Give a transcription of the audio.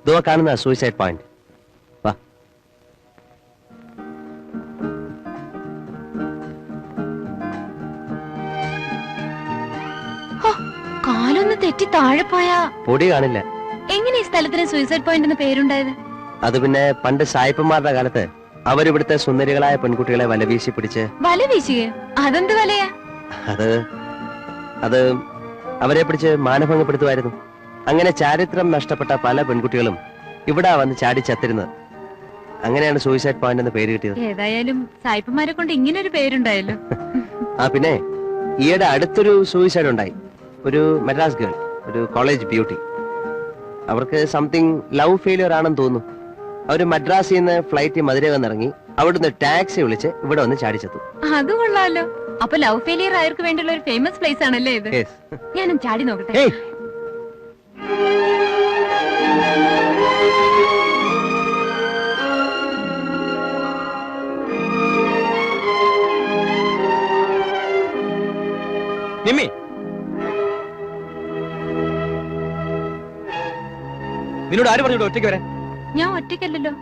ദോ കാണുന്ന suicide point. വാ. കാലൊന്ന് തെറ്റി താഴെ പോയാ പൊടി കാണില്ല. എങ്ങനെ ഈ സ്ഥലത്തിന് സൂയിസൈഡ് പോയിന്റ് എന്ന് പേരുണ്ടായത്? അത് പിന്നെ പണ്ട് സായിപ്പന്മാരുടെ കാലത്ത് അവരിവിടുത്തെ സുന്ദരികളായ പെൺകുട്ടികളെ വലവീശി പിടിച്ച്. വല വീശുകയോ? അതെന്ത് വലയാ? അത് അവരെ പിടിച്ച് മാനഭംഗപ്പെടുത്തുമായിരുന്നു. അങ്ങനെ ചാരിത്രം നഷ്ടപ്പെട്ട പല പെൺകുട്ടികളും ഇവിടെ വന്ന് ചാടി ചത്തിരുന്നത്. അങ്ങനെയാണ് സൂയിസൈഡ് പോയിന്റ് എന്ന് പേര് കിട്ടിയത്. ഏതായാലും സായിപ്പന്മാരെ കൊണ്ട് ഇങ്ങനെ ഒരു പേരുണ്ടായല്ലോ. പിന്നെ ഈയിടെ അടുത്തൊരു സൂയിസൈഡ് ഉണ്ടായി. ഒരു മദ്രാസ് ഗേൾ, ഒരു കോളേജ് ബ്യൂട്ടി. അവർക്ക് സംതിങ് ലവ് ഫെയിലിയർ ആണെന്ന് തോന്നുന്നു. അവര് മദ്രാസിൽ നിന്ന് ഫ്ലൈറ്റ് മധുര വന്നിറങ്ങി അവിടുന്ന് ടാക്സി വിളിച്ച് ഇവിടെ വന്ന് ചാടിച്ചെത്തു. അത് കൊള്ളാലോ. അപ്പൊ ലവ് ഫെയിലിയർ ആയവർക്ക് വേണ്ടിയുള്ള ഒരു ഫേമസ് പ്ലേസ് ആണല്ലേ ഇത്? ഞാനും ചാടി നോക്കട്ടെ. നിമ്മി, നിന്നോട് ആര് പറഞ്ഞു ഒറ്റയ്ക്ക് വരാൻ? ഞാൻ ഒറ്റയ്ക്കല്ലല്ലോ.